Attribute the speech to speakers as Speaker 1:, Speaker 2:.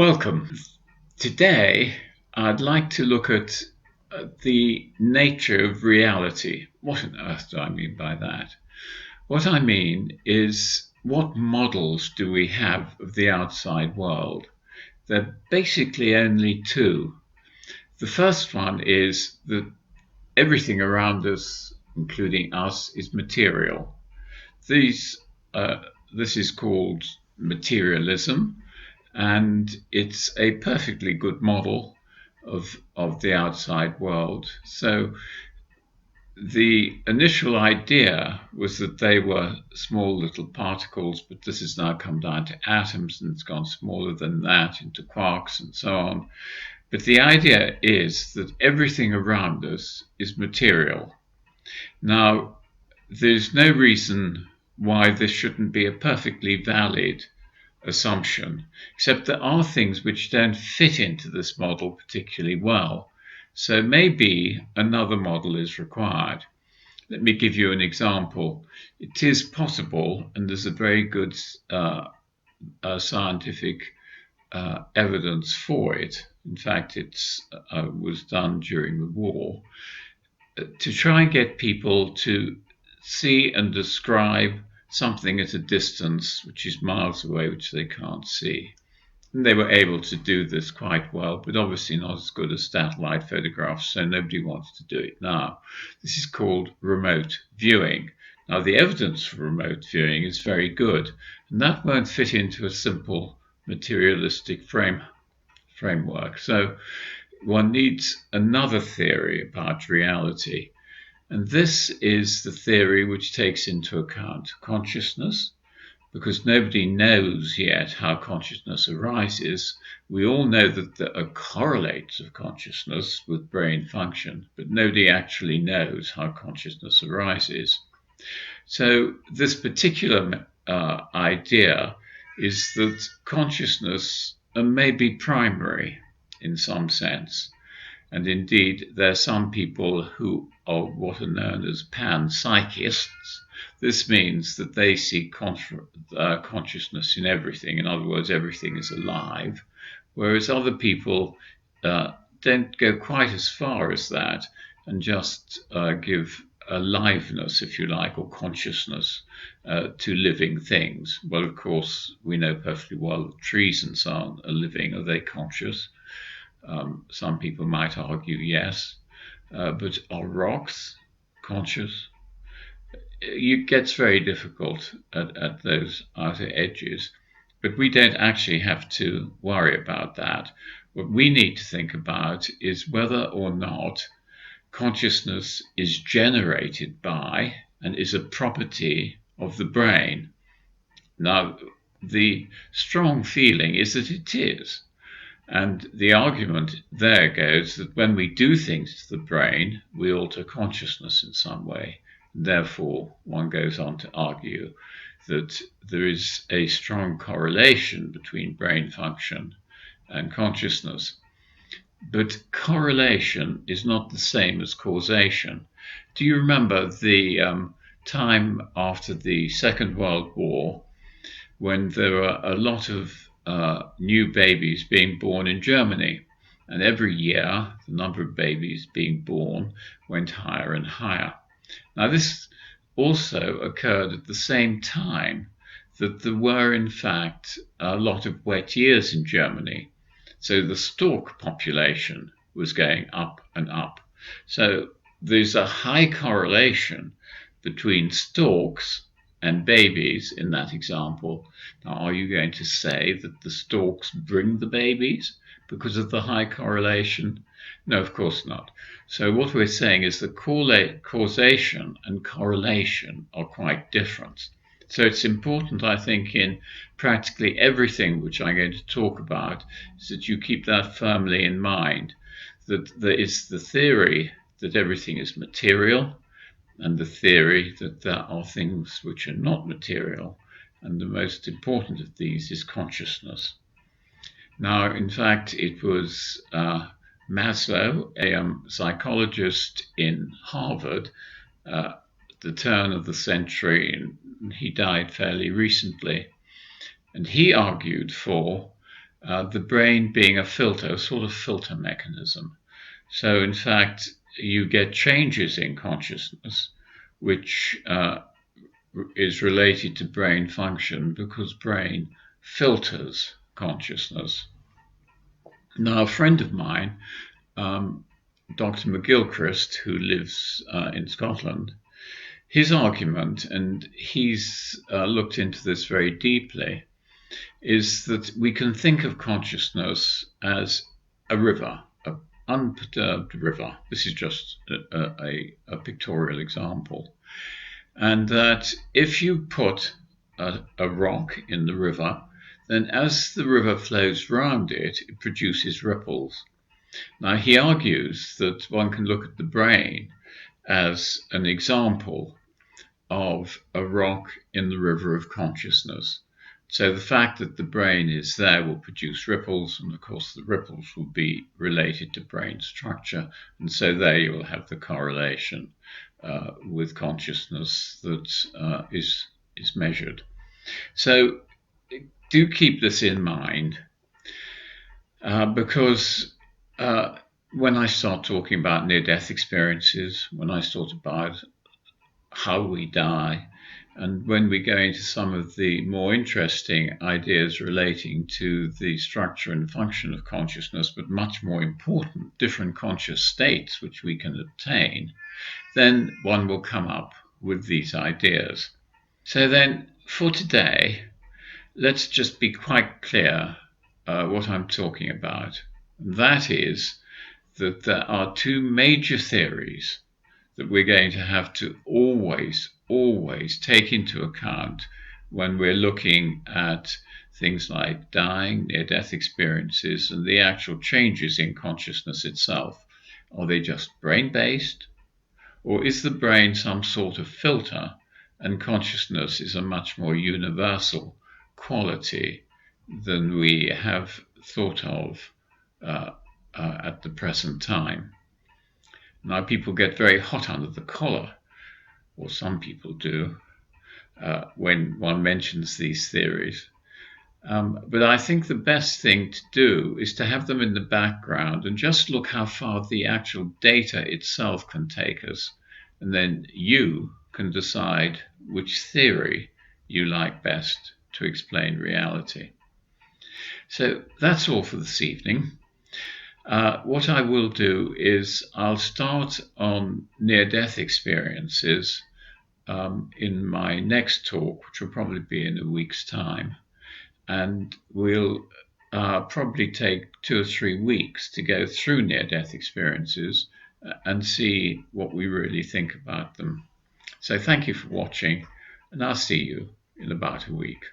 Speaker 1: Welcome. Today, I'd like to look at the nature of reality. What on earth do I mean by that? What I mean is, what models do we have of the outside world? There are basically only two. The first one is that everything around us, including us, is material. These, uh, this is called materialism, and it's a perfectly good model of the outside world. So the initial idea was that they were small little particles, but this has now come down to atoms and it's gone smaller than that into quarks and so on. But the idea is that everything around us is material. Now, there's no reason why this shouldn't be a perfectly valid assumption, except there are things which don't fit into this model particularly well. So maybe another model is required. Let me give you an example. It is possible, and there's a very good scientific evidence for it. In fact, it was done during the war to try and get people to see and describe something at a distance which is miles away, which they can't see. And they were able to do this quite well, but obviously not as good as satellite photographs, so nobody wants to do it now. This is called remote viewing. Now, the evidence for remote viewing is very good, and that won't fit into a simple materialistic framework. So one needs another theory about reality. And this is the theory which takes into account consciousness, because nobody knows yet how consciousness arises. We all know that there are correlates of consciousness with brain function, but nobody actually knows how consciousness arises. So this particular idea is that consciousness may be primary in some sense. And indeed, there are some people who are what are known as panpsychists. This means that they see consciousness in everything. In other words, everything is alive. Whereas other people don't go quite as far as that and just give aliveness, if you like, or consciousness to living things. Well, of course, we know perfectly well that trees and so on are living. Are they conscious? Some people might argue yes, but are rocks conscious? It gets very difficult at those outer edges, but we don't actually have to worry about that. What we need to think about is whether or not consciousness is generated by and is a property of the brain. Now, the strong feeling is that it is. And the argument there goes that when we do things to the brain, we alter consciousness in some way. Therefore, one goes on to argue that there is a strong correlation between brain function and consciousness. But correlation is not the same as causation. Do you remember the time after the Second World War when there were a lot of new babies being born in Germany? And every year, the number of babies being born went higher and higher. Now, this also occurred at the same time that there were, in fact, a lot of wet years in Germany. So the stork population was going up and up. So there's a high correlation between storks and babies in that example. Now, are you going to say that the storks bring the babies because of the high correlation? No, of course not. So what we're saying is that causation and correlation are quite different. So it's important, I think, in practically everything which I'm going to talk about, is that you keep that firmly in mind, that there is the theory that everything is material, and the theory that there are things which are not material, and the most important of these is consciousness. Now, in fact, it was Maslow, a psychologist in Harvard, at the turn of the century, and he died fairly recently, and he argued for the brain being a filter, a sort of filter mechanism. So, in fact, you get changes in consciousness, which is related to brain function because brain filters consciousness. Now, a friend of mine, Dr. McGilchrist, who lives in Scotland, his argument, and he's looked into this very deeply, is that we can think of consciousness as a river, an unperturbed river. This is just a pictorial example. And that if you put a rock in the river, then as the river flows round it, it produces ripples. Now, he argues that one can look at the brain as an example of a rock in the river of consciousness. So the fact that the brain is there will produce ripples, and of course the ripples will be related to brain structure, and so there you will have the correlation with consciousness that is measured. So do keep this in mind, because when I start talking about near-death experiences, when I start about how we die, and when we go into some of the more interesting ideas relating to the structure and function of consciousness, but much more important, different conscious states which we can obtain, then one will come up with these ideas. So then, for today, let's just be quite clear what I'm talking about. That is that there are two major theories that we're going to have to always take into account when we're looking at things like dying, near-death experiences, and the actual changes in consciousness itself. Are they just brain-based, or is the brain some sort of filter, and consciousness is a much more universal quality than we have thought of at the present time? Now, people get very hot under the collar, or some people do, when one mentions these theories. But I think the best thing to do is to have them in the background and just look how far the actual data itself can take us. And then you can decide which theory you like best to explain reality. So that's all for this evening. What I will do is I'll start on near-death experiences in my next talk, which will probably be in a week's time. And we'll probably take 2 or 3 weeks to go through near-death experiences and see what we really think about them. So thank you for watching, and I'll see you in about a week.